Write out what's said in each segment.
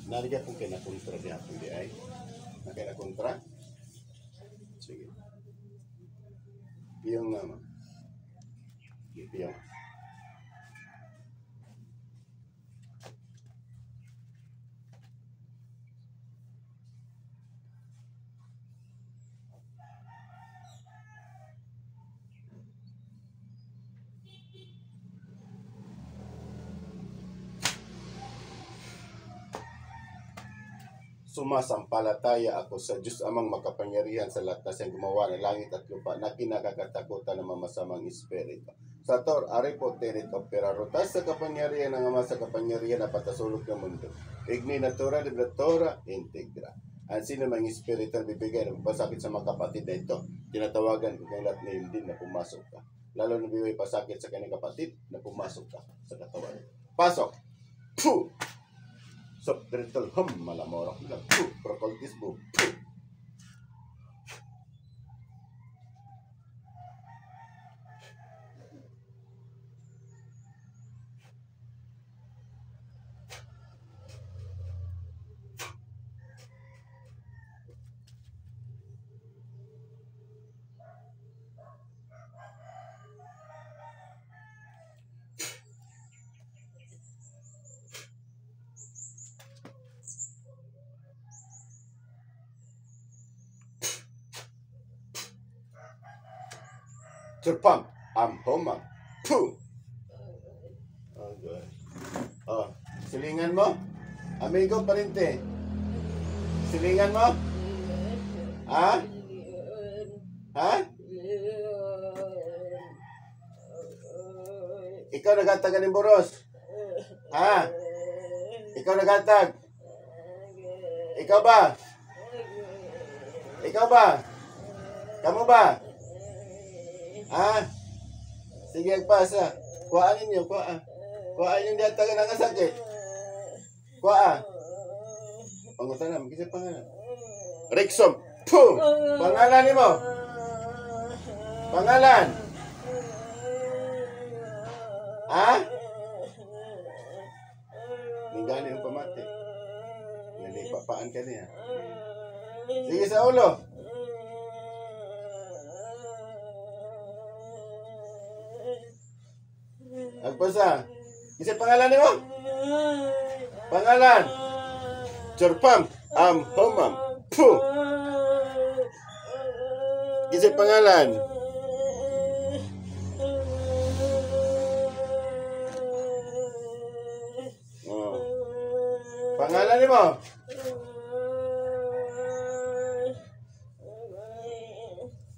Nariyan kung kinakontra di hapon di ay. Nakinakontra? Sige. Piyong nga, ma'am. Piyong. Sumasampalataya ako sa Diyos amang makapangyarihan sa lahat na siyang gumawa ng langit at lupa na kinakakatakutan ng mamasamang espiritu. Sa Tor, ari po tenit opera rotas sa kapangyarihan ng ama sa kapangyarihan na patasulog ng mundo. Igni natura de natura integra. Ang sino mang espiritu ang bibigay ng pasakit sa mga kapatid na ito, tinatawagan ko ng lahat na hindi na pumasok ka. Lalo na bibigay pasakit sa kanyang kapatid na pumasok ka sa katawan. Pasok! Puh! Subtrital malamorok na procoltis boom. Surpam, homam, puh. Okay. Oh, silingan mo? Amigo parente. Silingan mo? Ha? Ha? Ikaw nagatag ng boros? Ha? Ikaw nagatag? Ikaw ba? Ikaw ba? Kamu ba? Ah, sige agpasa. Kuhaan ninyo, kuhaan. Kuhaan yung diyatagan ng kasakit. Kuhaan. Pangutan na, magkisip pangalan. Rexom. Puh! Pangalan ni mo. Pangalan. Ha? Ninggali yung pamati. Nalipapaan ka niya. Sige sa ulo. Agpasa. Isa pangalan mo? Pangalan. Chorpam. Homam. Puh. Isa pangalan. Oh. Pangalan mo?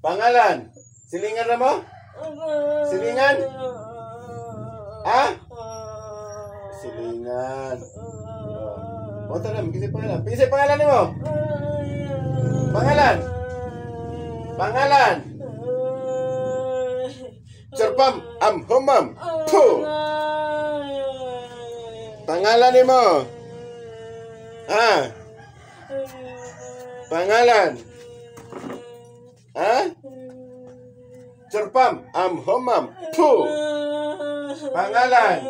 Pangalan. Silingan na mo? Silingan? Ha? Silingan. O, tara, mag-isip pangalan. Isip pangalan mo? Pangalan? Pangalan? Surpam, homam, puh. Pangalan mo? Ha? Pangalan? Ha? Surpam, homam, puh. Pangalan?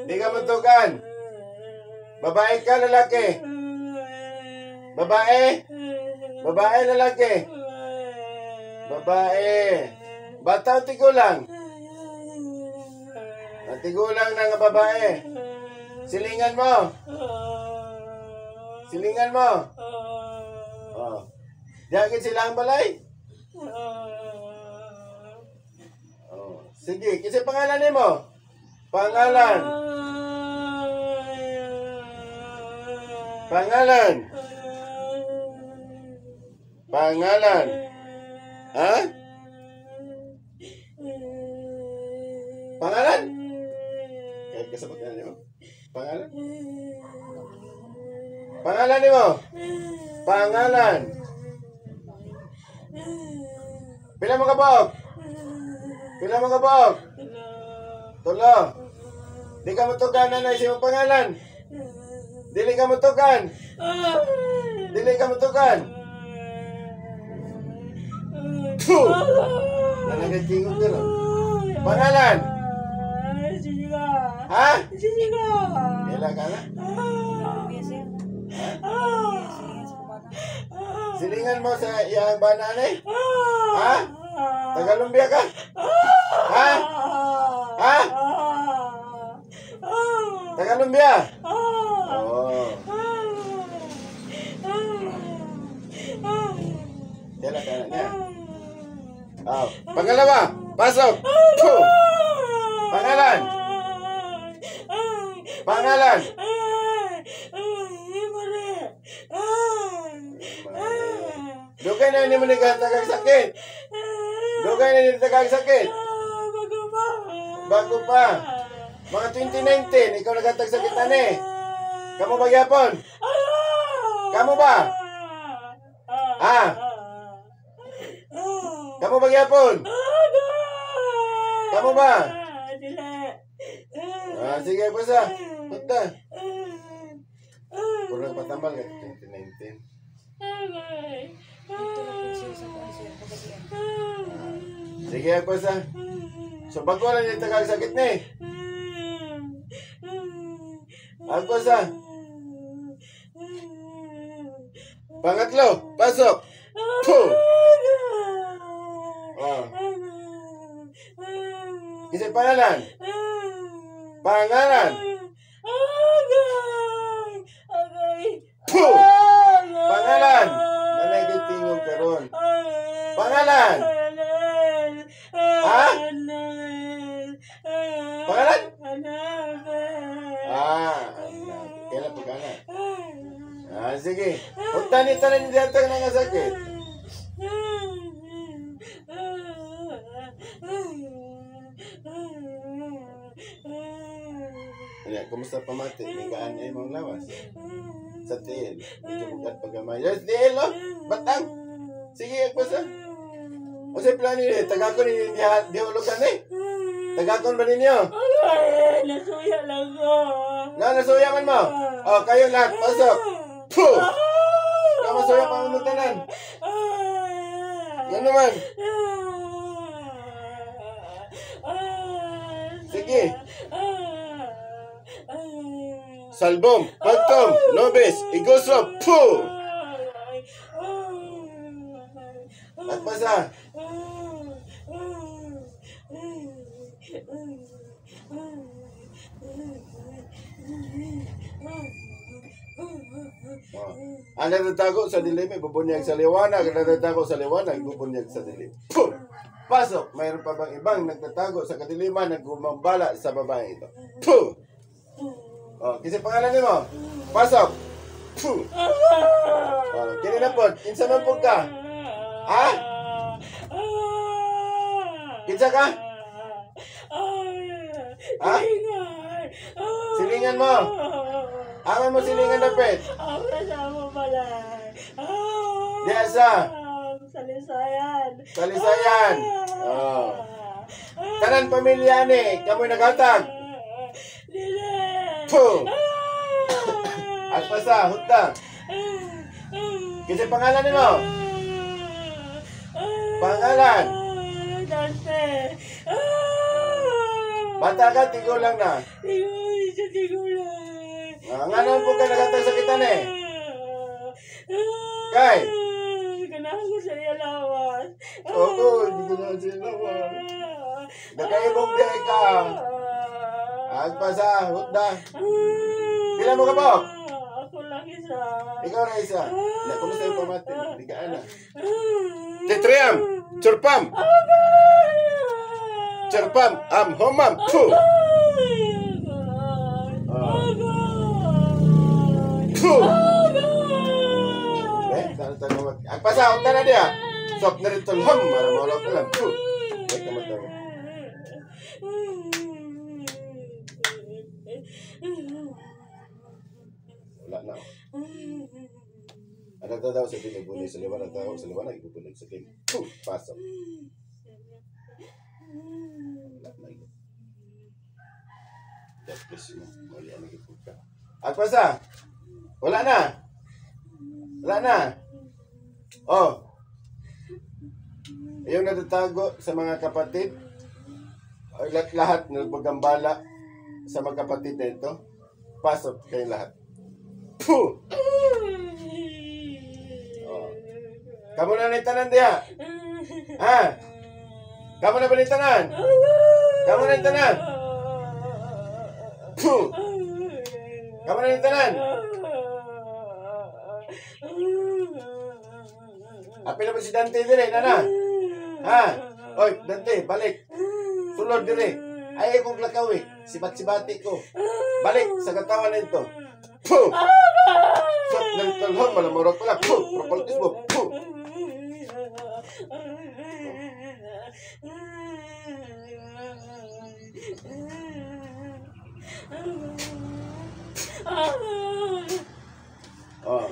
Di ka matukan? Babae ka, lalaki? Babae? Babae, lalaki? Babae. Bata o tigulang? Tigulang na nga babae. Silingan mo? Silingan mo? Oh. Diagin sila ang balay? Sige, kasi pangalan mo? Pangalan. Pangalan. Pangalan. Ha? Pangalan? Kahit kasabot na mo? Pangalan? Pangalan mo? Pangalan. Pila mo kabog? Pila mo kabog? Tulo. Di ka matukan na isip mo pangalan. Dili ka matukan. Dili ka matukan. Puh! Nanagatingog ka no? Pangalan? Ha? Kailan ka na? Silingan mo sa iyang banaan eh. Ha? Tagalumbia ka? Ha? Ha? Tagalumbia? Oo. Kailan ka na niya? Oh. Pangalawa, pasok. Puh. Pangalan. Pangalan. Dugay na hindi mo nagtatagag sakit. Dugay na hindi nagtatagag sakit. Bago pa. Mga 2019, ikaw nagtatag sakit na eh. Kamu ba yapon? Kamu ba? Ha? Kamu ba yapon? Kamu ba? Sige, basta. Punta. Kurang patambal ka 2019. Sige, basta. So, bago na yung tagal sakit na eh. Basta. Pangatlo, pasok. Puh. Oh. Kasi pangalan. Pangalan. Puh. Pangalan. Nanay tingog karon. Pangalan. Ha? Pangalan? Kailan pangalan? Sige. Punta ni tanan ni datang na nga sakit. Kumusta pamati? Higaan ay mong lawas. Sa tiil. Medyo bukat pagamay. Yes, tiil, oh. Batang. Sige, agpasa. O sa plano niyo, tagakon ninyo di hulugan eh. Tagakon ba ninyo? Nasuya lang ko. Nasuya man mo? O, kayo lahat, pasok. Puh! Masuya pa mo tanan. Yan naman. Sige. Salbom, pagtom, nobis, igosop, puh! Agpasa. Ang natatago sa dilim, ibubunyag sa liwanag. Ang natatago sa liwanag, ibubunyag sa dilim. Puh! Pasok! Mayroon pa bang ibang nagtatago sa kadiliman na gumambala sa babae ito? Puh! Oh, kasi pangalan niyo mo? Pasok! Puh! Oh, kini na po. Kinsa man po ka? Ha? Kinsa ka? Ha? Silingan mo. Aman mo silingan na pet. Kasama pala. Di asa? Salisayan. Salisayan. Oh. Tanan pamilya ni, kamoy naghatag. Dili. Puh! Agpasa, hutang. Kasi pangalan nimo? Pangalan? Dante. Bata ka, tigulang na. Tigulang. Ngayon po ka naghatag sakitan eh. Kay? Ganahan ko sa iya lawas. Oo, hindi ko na siya lawas. Nakaibog di ka. Agpasa, hutang. Pila mo ka po? Ako lang isa. Ikaw na isa. Kumusta yung pamati? Hindi ka ana. Tetriam, churpam. Churpam, homam, puh. Puh. Agpasa, hutang na dia. Sok na rin tulham. Maramorok na lang. Puh. Wait ka matawag. Wala na. Ano tataw sa pinagbulig sa liwanag, tawag sa liwanag, ibubulig sa king. Puh! Pasok. Wala na yun. God bless you. Mali ang nagipog ka. Agpasa! Wala na! Wala na! Oh! Yung natatago sa mga kapatid, lahat na nagpagambala sa mga kapatid na ito, pasok kayo lahat. Puh! Oh. Kamu na ni tanan diha. Ha? Kamu na ba ni tanan? Kamu na ni tanan? Puh! Kamu na ni tanan? Apil na ba si Dante dire, nana? Ha? Oy, Dante, balik. Sulod dire. Ay, akong lakawi. Sibat-sibati ko. Balik sa katawan nito. Puh! Sot ng talhon, malamurot pala. Puh! Propoltis mo. Puh! Oh.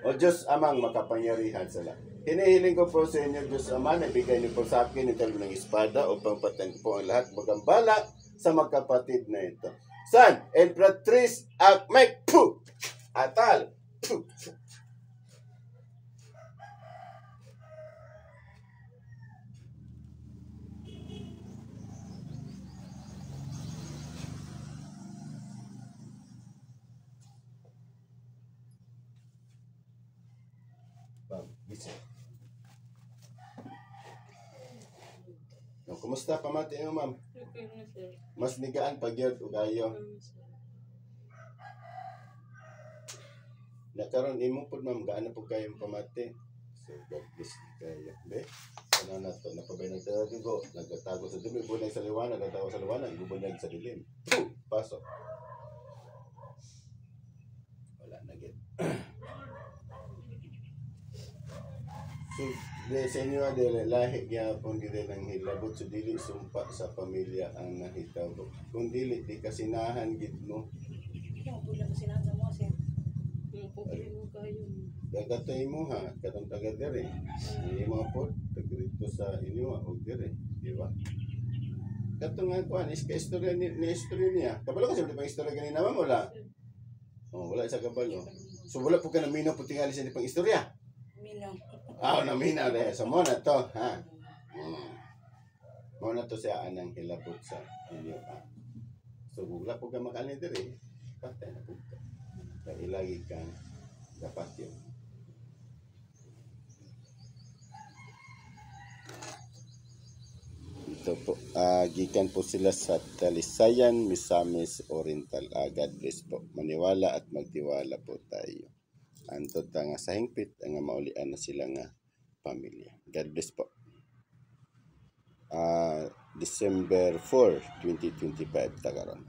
O Diyos amang makapangyarihan sa lahat. Hinihiling ko po sa inyo, Diyos Ama, na ibigay niyo po sa akin yung talong ng espada upang patayin po ang lahat magambala sa magkapatid na ito. San, Empress Akmek, Puh! Atal, Puh! Gising. Kumusta pamati mo, ma'am? Okay na, sir. Mas nigaan pag yun o kayo. Nakaroon imo po, ma'am, gaan na po kayong pamati. So, God bless kayo. Be, ano na to? Napabay ng tago. Nagtatago sa dumi. Bunay sa liwanag. Nagtago sa liwanag. Gubunyag sa dilim. Pasok. Wala na gid. So, sa inyo adere, lahi gyapon dire ng hilabot, so dili sumpa sa pamilya ang nahitabo. Kung dili di kasinahan gid mo, gagatoy mo ha, katong taga dire. Ang mga pod tagrito sa inyo o dire, di ba? Katong nga kuan is ka istorya ni istorya niya. Kabalo kasi di pang istorya ganina ma'am wala. Oh, wala sa kabalo. So wala po ka na minaw puting alis ni pang istorya. Minaw. Ah, naminaw dahil sa mo na to, ha? Mo na to siya anang hilabot sa inyo, ha? So, wala po ka makalin diri, patay na po ka. Kaya ilagi kang dapat yun. Ito po, gikan po sila sa Talisayan, Misamis Oriental. God bless po. Maniwala at magtiwala po tayo. Anto nga sa hingpit nga maulian na sila nga pamilya. God bless po. December 4, 2025 tagaron.